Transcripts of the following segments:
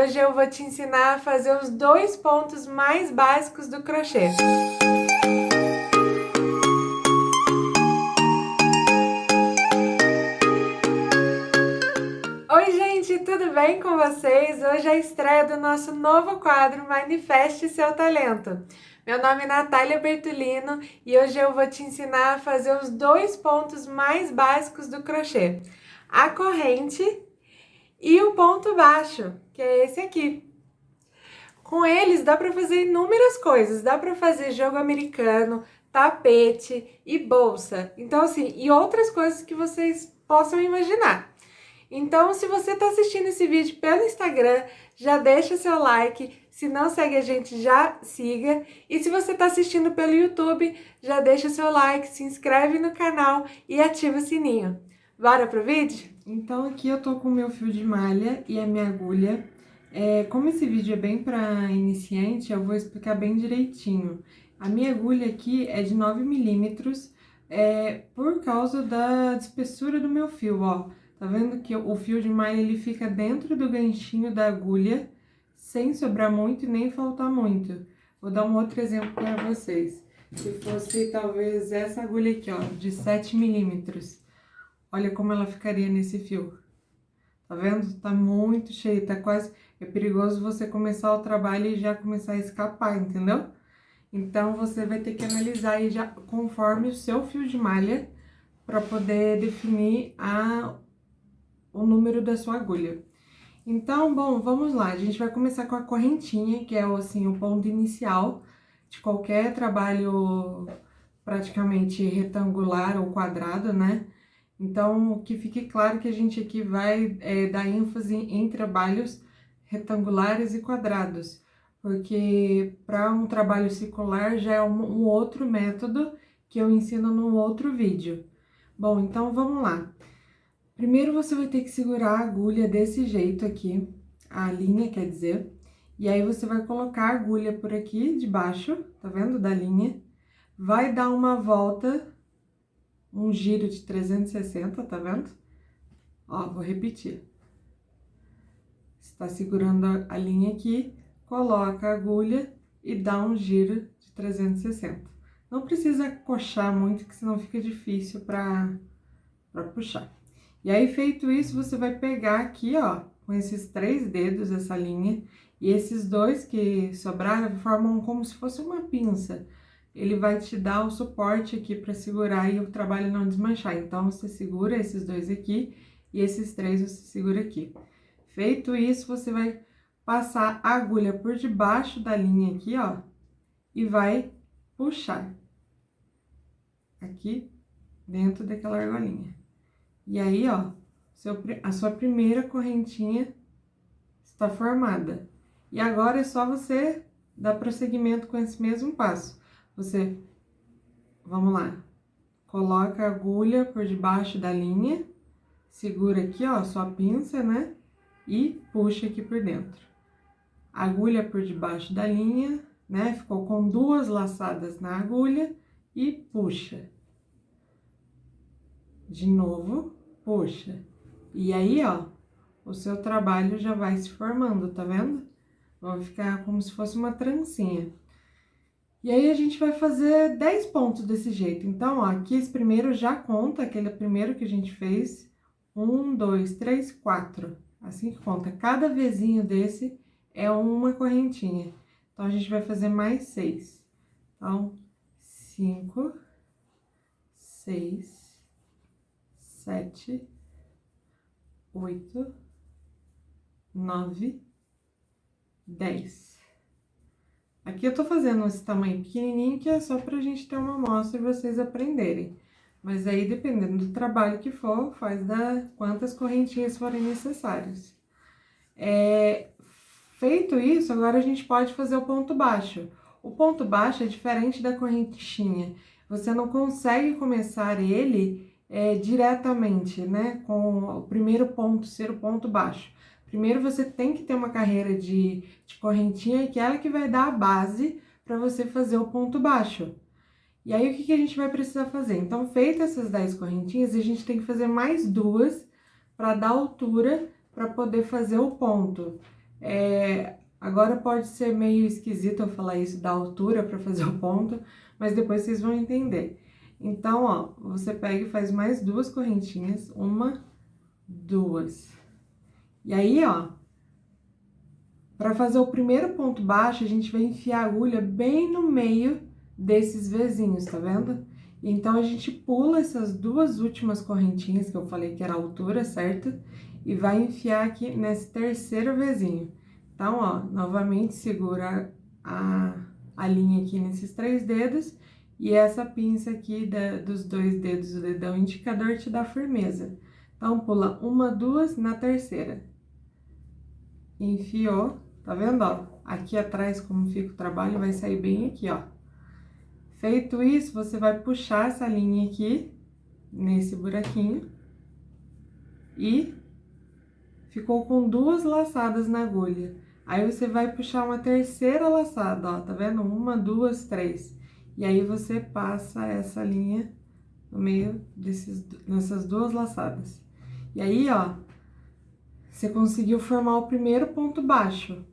hoje eu vou te ensinar a fazer os 2 pontos mais básicos do crochê. Oi gente, tudo bem com vocês? Hoje é a estreia do nosso novo quadro Manifeste Seu Talento. Meu nome é Natália Bertolino e hoje eu vou te ensinar a fazer os 2 pontos mais básicos do crochê. A corrente e o ponto baixo, que é esse aqui. Com eles dá para fazer inúmeras coisas, dá para fazer jogo americano, tapete e bolsa. Então assim, e outras coisas que vocês possam imaginar. Então, se você está assistindo esse vídeo pelo Instagram, já deixa seu like. Se não segue a gente, já siga. E se você está assistindo pelo YouTube, já deixa seu like, se inscreve no canal e ativa o sininho. Bora pro vídeo? Então, aqui eu tô com o meu fio de malha e a minha agulha. Como esse vídeo é bem para iniciante, eu vou explicar bem direitinho. A minha agulha aqui é de 9 milímetros, por causa da espessura do meu fio, ó. Tá vendo que o fio de malha, ele fica dentro do ganchinho da agulha, sem sobrar muito e nem faltar muito. Vou dar um outro exemplo para vocês. Se fosse, talvez, essa agulha aqui, ó, de 7 milímetros. Olha como ela ficaria nesse fio. Tá vendo? Tá muito cheio, tá quase... É perigoso você começar o trabalho e já começar a escapar, entendeu? Então, você vai ter que analisar aí já conforme o seu fio de malha para poder definir o número da sua agulha. Então, bom, vamos lá. A gente vai começar com a correntinha, que é assim, o ponto inicial de qualquer trabalho praticamente retangular ou quadrado, né? Então, que fique claro que a gente aqui vai dar ênfase em trabalhos retangulares e quadrados, porque para um trabalho circular já é um outro método que eu ensino num outro vídeo. Bom, então vamos lá. Primeiro você vai ter que segurar a agulha desse jeito aqui, a linha, quer dizer, e aí você vai colocar a agulha por aqui debaixo, tá vendo, da linha, vai dar uma volta, um giro de 360, tá vendo? Ó, vou repetir. Você tá segurando a linha aqui, coloca a agulha e dá um giro de 360. Não precisa coxar muito, que senão fica difícil pra puxar. E aí, feito isso, você vai pegar aqui, ó, com esses 3 dedos, essa linha, e esses 2 que sobraram formam como se fosse uma pinça. Ele vai te dar o suporte aqui para segurar e o trabalho não desmanchar. Então, você segura esses 2 aqui e esses 3 você segura aqui. Feito isso, você vai passar a agulha por debaixo da linha aqui, ó, e vai puxar aqui dentro daquela argolinha. E aí, ó, a sua primeira correntinha está formada. E agora é só você dar prosseguimento com esse mesmo passo. Você, vamos lá, coloca a agulha por debaixo da linha, segura aqui, ó, sua pinça, né? E puxa aqui por dentro. Agulha por debaixo da linha, né? Ficou com 2 laçadas na agulha e puxa. De novo, puxa. E aí, ó, o seu trabalho já vai se formando, tá vendo? Vai ficar como se fosse uma trancinha. E aí, a gente vai fazer 10 pontos desse jeito. Então, ó, aqui esse primeiro já conta, aquele primeiro que a gente fez. 1, 2, 3, 4. Assim que conta. Cada vezinho desse é uma correntinha. Então, a gente vai fazer mais 6. Então, 5, 6... 7, 8, 9, 10. Aqui eu tô fazendo esse tamanho pequenininho, que é só pra gente ter uma amostra e vocês aprenderem. Mas aí, dependendo do trabalho que for, faz quantas correntinhas forem necessárias. Feito isso, agora a gente pode fazer o ponto baixo. O ponto baixo é diferente da correntinha. Você não consegue começar ele diretamente, né, com o primeiro ponto ser o ponto baixo. Primeiro você tem que ter uma carreira de correntinha, que é ela que vai dar a base para você fazer o ponto baixo. E aí, o que a gente vai precisar fazer? Então, feitas essas 10 correntinhas, a gente tem que fazer mais 2 para dar altura para poder fazer o ponto. Agora pode ser meio esquisito eu falar isso da altura para fazer o ponto, mas depois vocês vão entender. Então, ó, você pega e faz mais 2 correntinhas, 1, 2. E aí, ó, para fazer o primeiro ponto baixo, a gente vai enfiar a agulha bem no meio desses Vzinhos, tá vendo? Então, a gente pula essas 2 últimas correntinhas que eu falei que era a altura, certo? E vai enfiar aqui nesse terceiro Vzinho. Então, ó, novamente segura a linha aqui nesses 3 dedos e essa pinça aqui dos 2 dedos, o dedão indicador te dá firmeza. Então, pula 1, 2 na terceira. Enfiou, tá vendo, ó? Aqui atrás, como fica o trabalho, vai sair bem aqui, ó. Feito isso, você vai puxar essa linha aqui, nesse buraquinho, e ficou com 2 laçadas na agulha. Aí, você vai puxar uma terceira laçada, ó, tá vendo? 1, 2, 3. E aí, você passa essa linha no meio nessas 2 laçadas. E aí, ó, você conseguiu formar o primeiro ponto baixo.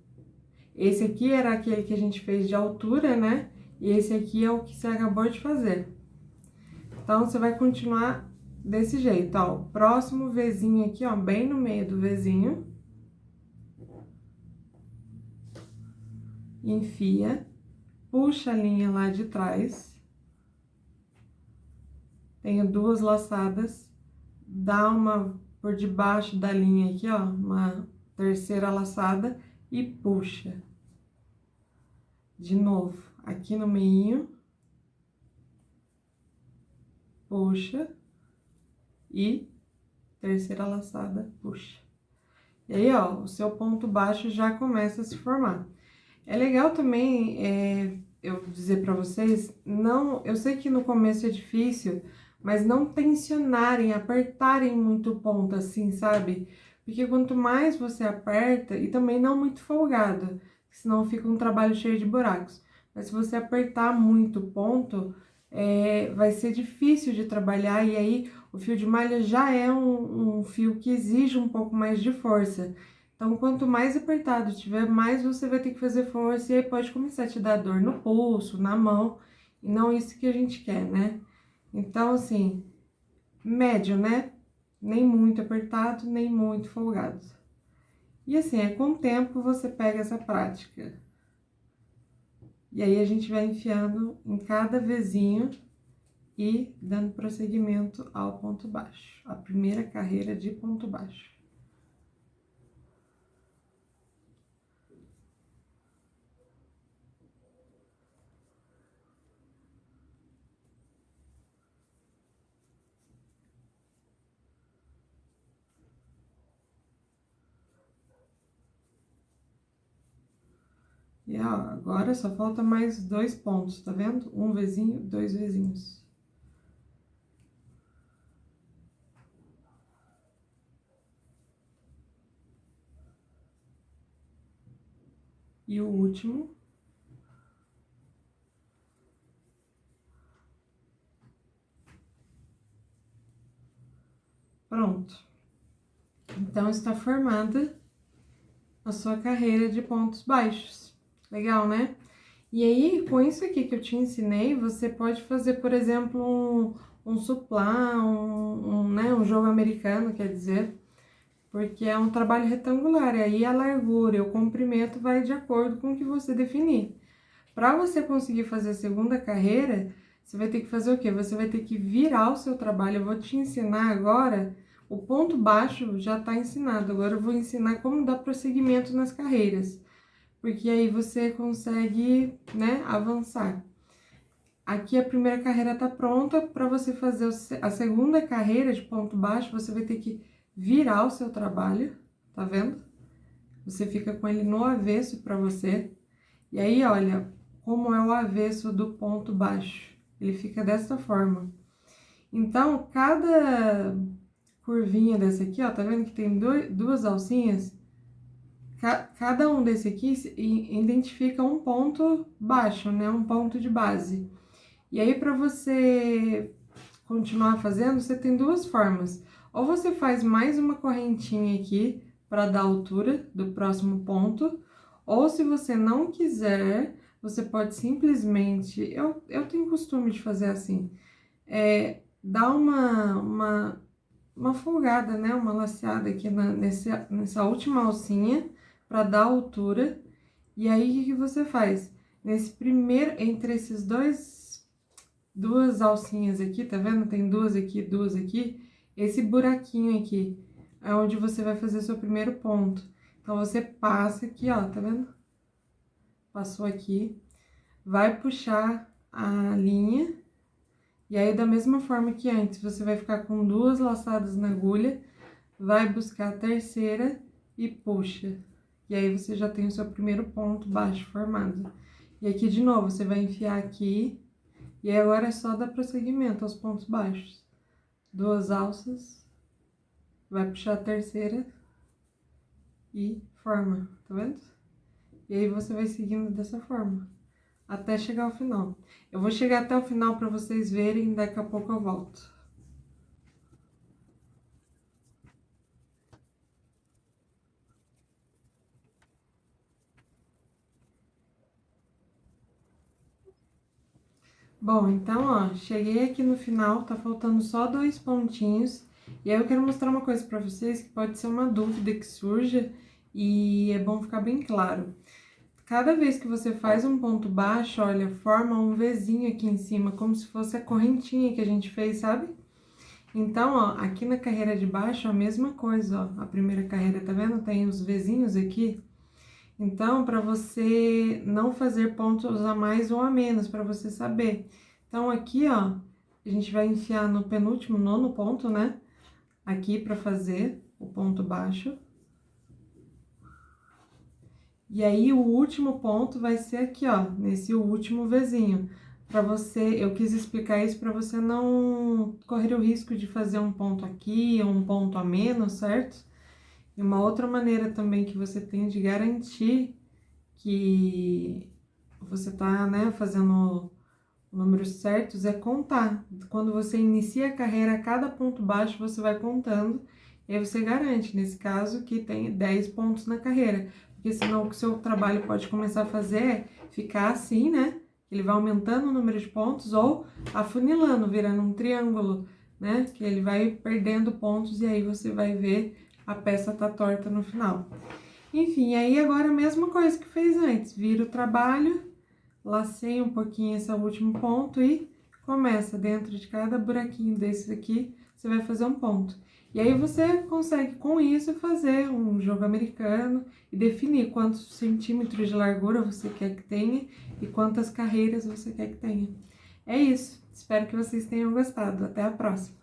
Esse aqui era aquele que a gente fez de altura, né? E esse aqui é o que você acabou de fazer. Então, você vai continuar desse jeito, ó. O próximo Vzinho aqui, ó, bem no meio do Vzinho. Enfia, puxa a linha lá de trás. Tenho 2 laçadas. Dá uma por debaixo da linha aqui, ó, uma terceira laçada e puxa. De novo, aqui no meio, puxa e terceira laçada, puxa. E aí, ó, o seu ponto baixo já começa a se formar. É legal também eu dizer pra vocês, não, eu sei que no começo é difícil, mas não tensionarem, apertarem muito o ponto assim, sabe? Porque quanto mais você aperta, e também não muito folgado, senão fica um trabalho cheio de buracos. Mas se você apertar muito o ponto, vai ser difícil de trabalhar, e aí o fio de malha já é um fio que exige um pouco mais de força. Então, quanto mais apertado tiver, mais você vai ter que fazer força, e aí pode começar a te dar dor no pulso, na mão, e não isso que a gente quer, né? Então, assim, médio, né? Nem muito apertado, nem muito folgado. E assim, com o tempo você pega essa prática. E aí, a gente vai enfiando em cada Vzinho e dando prosseguimento ao ponto baixo. A primeira carreira de ponto baixo. E, ó, agora só falta mais 2 pontos, tá vendo? Um Vzinho, 2 Vzinhos. E o último. Pronto. Então, está formada a sua carreira de pontos baixos. Legal, né? E aí, com isso aqui que eu te ensinei, você pode fazer, por exemplo, um suplá, né, um jogo americano, quer dizer, porque é um trabalho retangular, e aí a largura e o comprimento vai de acordo com o que você definir. Para você conseguir fazer a segunda carreira, você vai ter que fazer o quê? Você vai ter que virar o seu trabalho. Eu vou te ensinar agora, o ponto baixo já está ensinado, agora eu vou ensinar como dar prosseguimento nas carreiras, porque aí você consegue, né, avançar. Aqui a primeira carreira tá pronta, para você fazer a segunda carreira de ponto baixo, você vai ter que virar o seu trabalho, tá vendo? Você fica com ele no avesso para você, e aí, olha, como é o avesso do ponto baixo, ele fica dessa forma. Então, cada curvinha dessa aqui, ó, tá vendo que tem duas alcinhas? Cada um desse aqui identifica um ponto baixo, né? Um ponto de base. E aí, para você continuar fazendo, você tem 2 formas. Ou você faz mais uma correntinha aqui para dar a altura do próximo ponto, ou se você não quiser, você pode simplesmente, eu tenho costume de fazer assim, dar uma folgada, né, uma laceada aqui nessa última alcinha, para dar altura, e aí o que você faz? Nesse primeiro, entre esses duas alcinhas aqui, tá vendo? Tem duas aqui, esse buraquinho aqui é onde você vai fazer seu primeiro ponto. Então, você passa aqui, ó, tá vendo? Passou aqui, vai puxar a linha, e aí, da mesma forma que antes, você vai ficar com duas laçadas na agulha, vai buscar a terceira e puxa. E aí, você já tem o seu primeiro ponto baixo formado. E aqui, de novo, você vai enfiar aqui, e aí agora é só dar prosseguimento aos pontos baixos. Duas alças, vai puxar a terceira e forma, tá vendo? E aí você vai seguindo dessa forma, até chegar ao final. Eu vou chegar até o final para vocês verem, daqui a pouco eu volto. Bom, então, ó, cheguei aqui no final, tá faltando só 2 pontinhos. E aí eu quero mostrar uma coisa pra vocês que pode ser uma dúvida que surja e é bom ficar bem claro. Cada vez que você faz um ponto baixo, olha, forma um Vzinho aqui em cima, como se fosse a correntinha que a gente fez, sabe? Então, ó, aqui na carreira de baixo, a mesma coisa, ó, a primeira carreira, tá vendo? Tem os Vzinhos aqui. Então, para você não fazer pontos a mais ou a menos, para você saber. Então, aqui, ó, a gente vai enfiar no penúltimo, nono ponto, né? Aqui para fazer o ponto baixo. E aí, o último ponto vai ser aqui, ó, nesse último Vzinho. Para você, eu quis explicar isso para você não correr o risco de fazer um ponto aqui, um ponto a menos, certo? E uma outra maneira também que você tem de garantir que você tá, né, fazendo números certos é contar. Quando você inicia a carreira, cada ponto baixo você vai contando, e aí você garante, nesse caso, que tem 10 pontos na carreira. Porque senão o que o seu trabalho pode começar a fazer é ficar assim, né? Ele vai aumentando o número de pontos ou afunilando, virando um triângulo, né? Que ele vai perdendo pontos e aí você vai ver a peça tá torta no final. Enfim, aí agora a mesma coisa que fez antes. Vira o trabalho, laceia um pouquinho esse último ponto e começa dentro de cada buraquinho desses aqui, você vai fazer um ponto. E aí você consegue com isso fazer um jogo americano e definir quantos centímetros de largura você quer que tenha e quantas carreiras você quer que tenha. É isso, espero que vocês tenham gostado. Até a próxima!